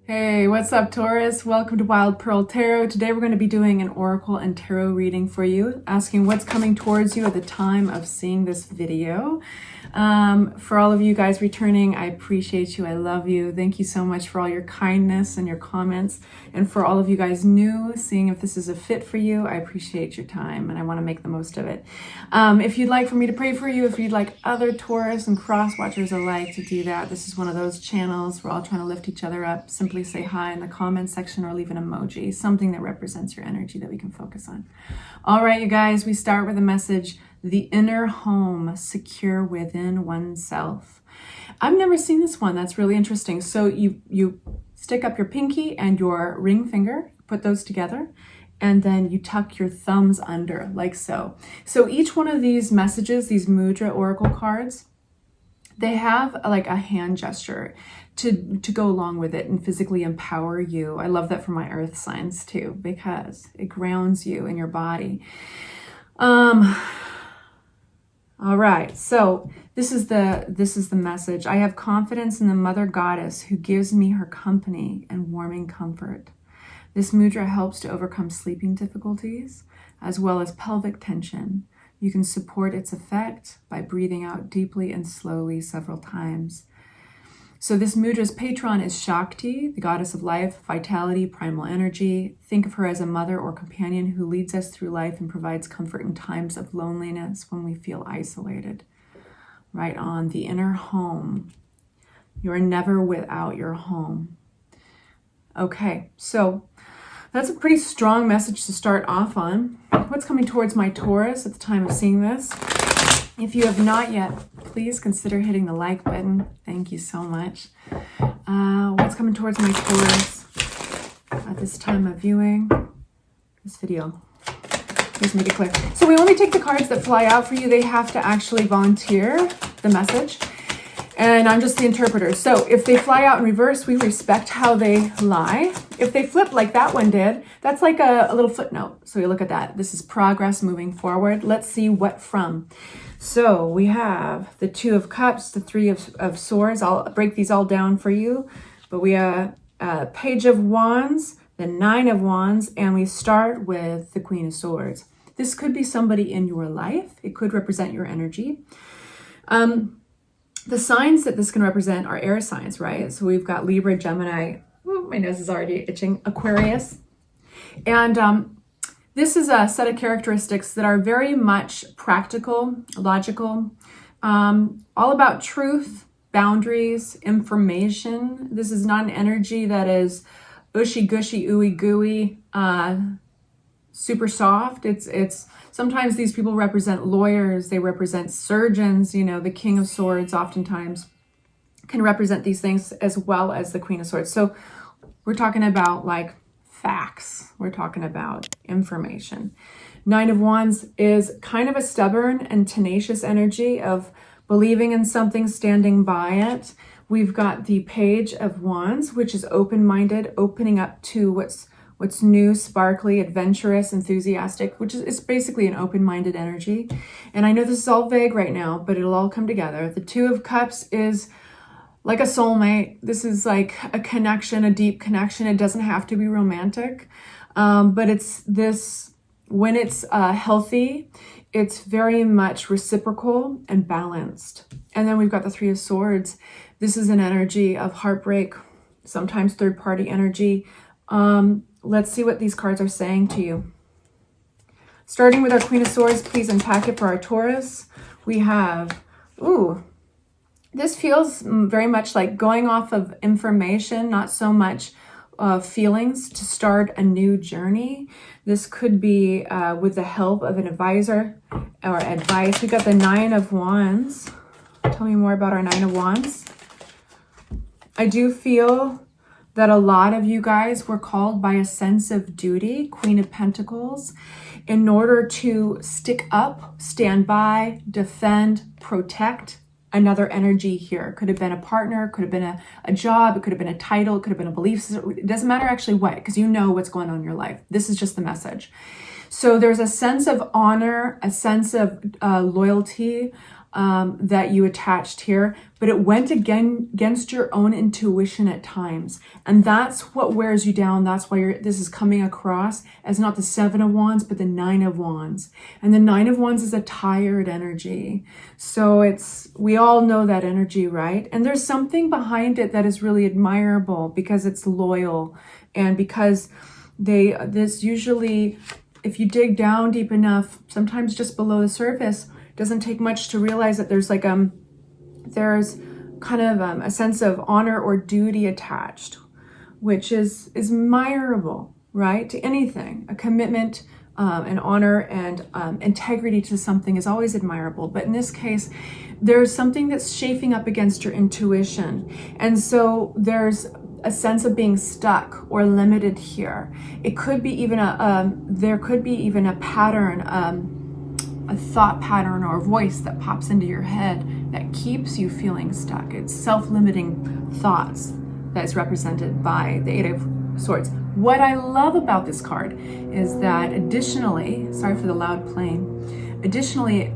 Hey, what's up, Taurus? Welcome to Wild Pearl Tarot. Today we're going to be doing an oracle and tarot reading for you, asking what's coming towards you at the time of seeing this video. For all of you guys returning, I appreciate you. I love you. Thank you so much for all your kindness and your comments. And for all of you guys new, seeing if this is a fit for you, I appreciate your time and I want to make the most of it. If you'd like for me to pray for you, if you'd like other Taurus and cross watchers alike to do that, this is one of those channels. We're all trying to lift each other up. Simply say hi in the comment section or leave an emoji, something that represents your energy that we can focus on. All right, you guys, we start with a message. The inner home, secure within oneself. I've never seen this one. That's really interesting. So you stick up your pinky and your ring finger, put those together, and then you tuck your thumbs under like so. So each one of these messages, these mudra oracle cards, they have like a hand gesture to go along with it and physically empower you. I love that for my earth signs too, because it grounds you in your body. All right, so this is the message. I have confidence in the Mother Goddess who gives me her company and warming comfort. This mudra helps to overcome sleeping difficulties as well as pelvic tension. You can support its effect by breathing out deeply and slowly several times. So this mudra's patron is Shakti, the goddess of life, vitality, primal energy. Think of her as a mother or companion who leads us through life and provides comfort in times of loneliness when we feel isolated. Right on, the inner home. You are never without your home. Okay, so that's a pretty strong message to start off on. What's coming towards my Taurus at the time of seeing this? If you have not yet, please consider hitting the like button. Thank you so much. What's coming towards my Taurus at this time of viewing this video? Please make it clear. So we only take the cards that fly out for you. They have to actually volunteer the message. And I'm just the interpreter. So if they fly out in reverse, we respect how they lie. If they flip like that one did, that's like a little footnote. So we look at that. This is progress moving forward. Let's see what from. So we have the Two of Cups, the Three of Swords. I'll break these all down for you. But we have Page of Wands, the Nine of Wands, and we start with the Queen of Swords. This could be somebody in your life. It could represent your energy. The signs that this can represent are air signs, right? So we've got Libra, Gemini. Ooh, my nose is already itching. Aquarius. And this is a set of characteristics that are very much practical, logical, all about truth, boundaries, information. This is not an energy that is ushy gushy, ooey gooey, super soft. It's sometimes these people represent lawyers, they represent surgeons. You know, the King of Swords oftentimes can represent these things as well as the Queen of Swords. So we're talking about like facts. We're talking about information. Nine of Wands is kind of a stubborn and tenacious energy of believing in something, standing by it. We've got the Page of Wands, which is open-minded, opening up to what's new, sparkly, adventurous, enthusiastic, which is basically an open-minded energy. And I know this is all vague right now, but it'll all come together. The Two of Cups is like a soulmate. This is like a connection, a deep connection. It doesn't have to be romantic, but it's this, when it's healthy, it's very much reciprocal and balanced. And then we've got the Three of Swords. This is an energy of heartbreak, sometimes third-party energy. Let's see what these cards are saying to you. Starting with our Queen of Swords, please unpack it for our Taurus. We have, this feels very much like going off of information, not so much feelings, to start a new journey. This could be with the help of an advisor or advice. We got the Nine of Wands. Tell me more about our Nine of Wands. I do feel that a lot of you guys were called by a sense of duty, Queen of Pentacles, in order to stick up, stand by, defend, protect another energy here. Could have been a partner, could have been a job, it could have been a title, it could have been a belief system. It doesn't matter actually what, because you know what's going on in your life. This is just the message. So there's a sense of honor, a sense of loyalty, that you attached here, but it went against your own intuition at times. And that's what wears you down. That's why this is coming across as not the 7 of Wands, but the 9 of Wands. And the 9 of Wands is a tired energy. So we all know that energy, right? And there's something behind it that is really admirable because it's loyal, and because this usually, if you dig down deep enough, sometimes just below the surface, doesn't take much to realize that there's there's kind of a sense of honor or duty attached, which is admirable, right? To anything, a commitment, an honor, and integrity to something is always admirable. But in this case, there's something that's chafing up against your intuition, and so there's a sense of being stuck or limited here. It could be even there could be even a pattern, a thought pattern or a voice that pops into your head that keeps you feeling stuck. It's self-limiting thoughts that is represented by the 8 of Swords. What I love about this card is that additionally, sorry for the loud playing, additionally,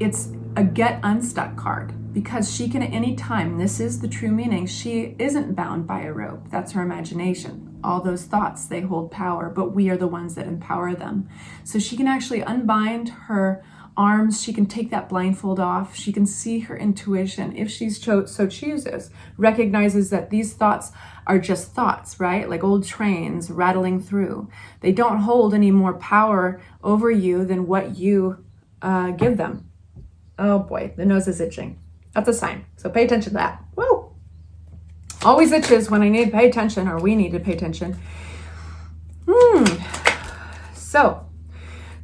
it's a get unstuck card, because she can at any time, this is the true meaning, she isn't bound by a rope. That's her imagination. All those thoughts, they hold power, but we are the ones that empower them. So she can actually unbind her arms. She can take that blindfold off. She can see her intuition if she so chooses, recognizes that these thoughts are just thoughts, right? Like old trains rattling through. They don't hold any more power over you than what you give them. Oh boy, the nose is itching. That's a sign. So pay attention to that. Woo! Always itches when I need to pay attention, or we need to pay attention. So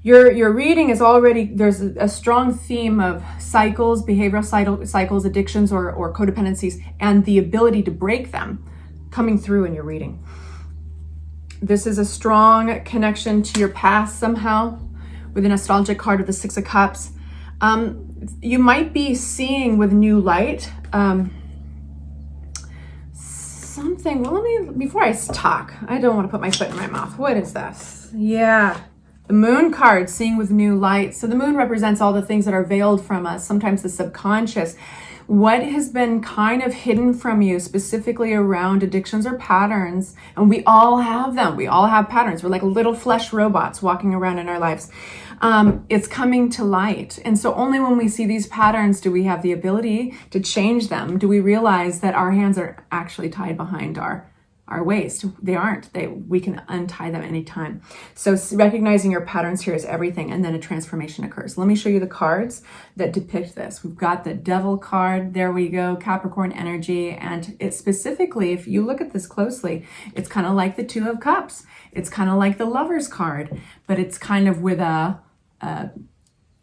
your reading is already, there's a strong theme of cycles, behavioral cycles, addictions, or codependencies, and the ability to break them coming through in your reading. This is a strong connection to your past somehow with an astrologic card of the 6 of Cups. You might be seeing with new light something. Well, before I talk, I don't want to put my foot in my mouth. What is this? Yeah, the moon card, seeing with new light. So the moon represents all the things that are veiled from us, sometimes the subconscious. What has been kind of hidden from you, specifically around addictions or patterns, and we all have them. We all have patterns. We're like little flesh robots walking around in our lives. It's coming to light. And so only when we see these patterns do we have the ability to change them. Do we realize that our hands are actually tied behind our waist? They aren't. We can untie them anytime. So recognizing your patterns here is everything, and then a transformation occurs. Let me show you the cards that depict this. We've got the Devil card. There we go. Capricorn energy. And it specifically, if you look at this closely, it's kind of like the 2 of Cups. It's kind of like the Lover's card, but it's kind of with a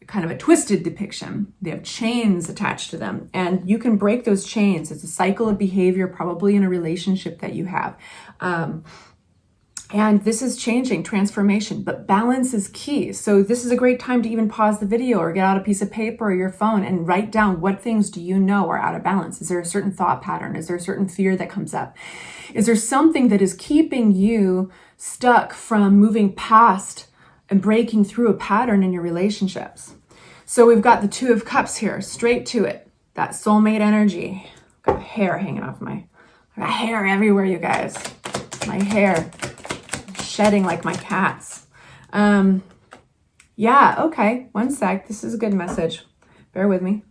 kind of a twisted depiction. They have chains attached to them, and you can break those chains. It's a cycle of behavior, probably in a relationship that you have. And this is changing, transformation, but balance is key. So this is a great time to even pause the video or get out a piece of paper or your phone and write down what things do you know are out of balance. Is there a certain thought pattern? Is there a certain fear that comes up? Is there something that is keeping you stuck from moving past and breaking through a pattern in your relationships? So we've got the 2 of Cups here, straight to it. That soulmate energy. Got hair hanging off I got hair everywhere, you guys. My hair shedding like my cat's. Yeah, okay, one sec. This is a good message. Bear with me.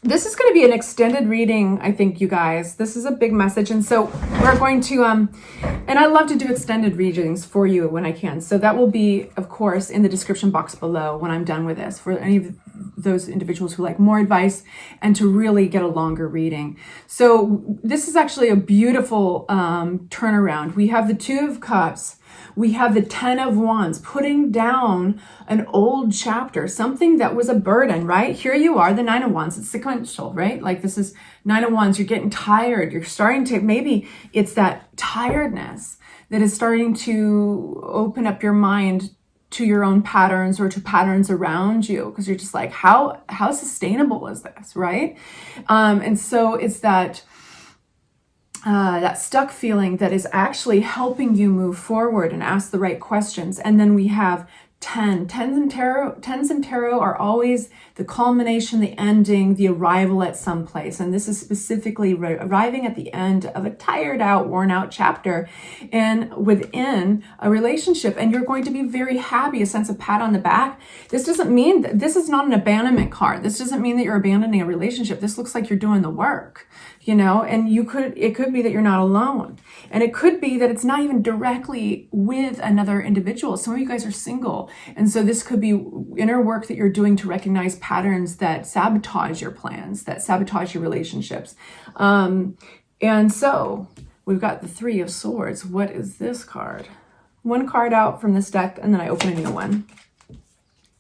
This is going to be an extended reading, I think, you guys. This is a big message. And so we're going to, and I love to do extended readings for you when I can. So that will be, of course, in the description box below when I'm done with this, for any of those individuals who like more advice and to really get a longer reading. So this is actually a beautiful turnaround. We have the 2 of Cups. We have the 10 of Wands, putting down an old chapter, something that was a burden, right? Here you are, the 9 of Wands. It's sequential, right? Like this is 9 of Wands. You're getting tired. You're starting to, maybe it's that tiredness that is starting to open up your mind to your own patterns or to patterns around you, because you're just like, how sustainable is this, right? And so it's that stuck feeling that is actually helping you move forward and ask the right questions. And then we have Tens in tarot are always the culmination, the ending, the arrival at some place. And this is specifically arriving at the end of a tired out, worn out chapter and within a relationship. And you're going to be very happy, a sense of pat on the back. This doesn't mean that this is not an abandonment card. This doesn't mean that you're abandoning a relationship. This looks like you're doing the work, you know, and it could be that you're not alone. And it could be that it's not even directly with another individual. Some of you guys are single. And so this could be inner work that you're doing to recognize patterns that sabotage your plans, that sabotage your relationships. And so we've got the Three of Swords. What is this card? One card out from this deck, and then I open a new one.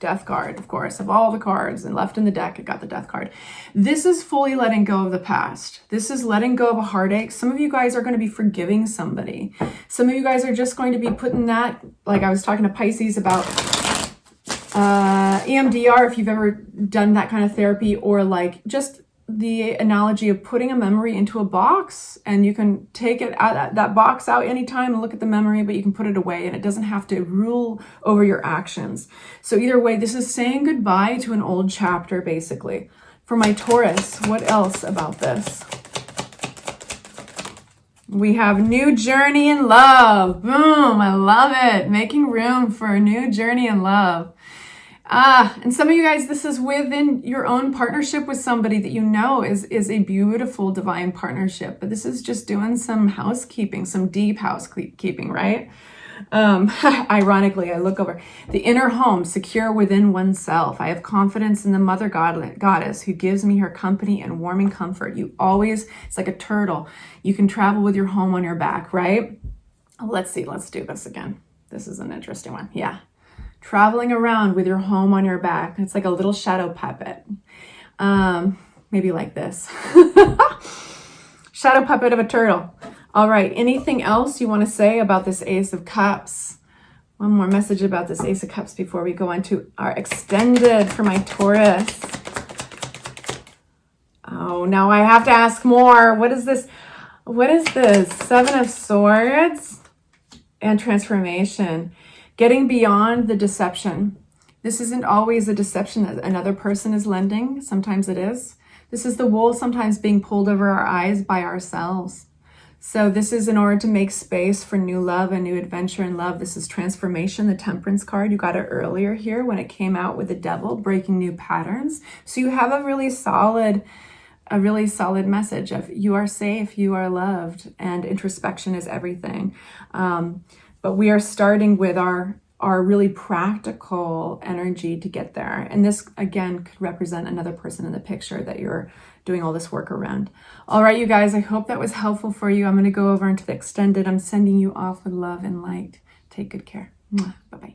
Death card, of course, of all the cards and left in the deck, I got the Death card. This is fully letting go of the past. This is letting go of a heartache. Some of you guys are going to be forgiving somebody. Some of you guys are just going to be putting that, like I was talking to Pisces about EMDR, if you've ever done that kind of therapy, or like just the analogy of putting a memory into a box, and you can take it out, that box out anytime and look at the memory, but you can put it away and it doesn't have to rule over your actions. So either way, this is saying goodbye to an old chapter, basically. For my Taurus, what else about this? We have new journey in love. Boom, I love it. Making room for a new journey in love. And some of you guys, this is within your own partnership with somebody that you know is a beautiful divine partnership. But this is just doing some housekeeping, some deep housekeeping, right? Ironically, I look over the inner home, secure within oneself. I have confidence in the mother goddess who gives me her company and warming comfort. You always, it's like a turtle. You can travel with your home on your back, right? Let's see. Let's do this again. This is an interesting one. Yeah. Traveling around with your home on your back. It's like a little shadow puppet. Maybe like this. Shadow puppet of a turtle. All right. Anything else you want to say about this Ace of Cups? One more message about this Ace of Cups before we go on to our extended for my Taurus. Oh, now I have to ask more. What is this? What is this? Seven of Swords and transformation. Getting beyond the deception. This isn't always a deception that another person is lending. Sometimes it is. This is the wool sometimes being pulled over our eyes by ourselves. So this is in order to make space for new love and new adventure in love. This is transformation, the Temperance card. You got it earlier here when it came out with the Devil, breaking new patterns. So you have a really solid message of you are safe, you are loved, and introspection is everything. But we are starting with our really practical energy to get there. And this, again, could represent another person in the picture that you're doing all this work around. All right, you guys, I hope that was helpful for you. I'm going to go over into the extended. I'm sending you off with love and light. Take good care. Bye-bye.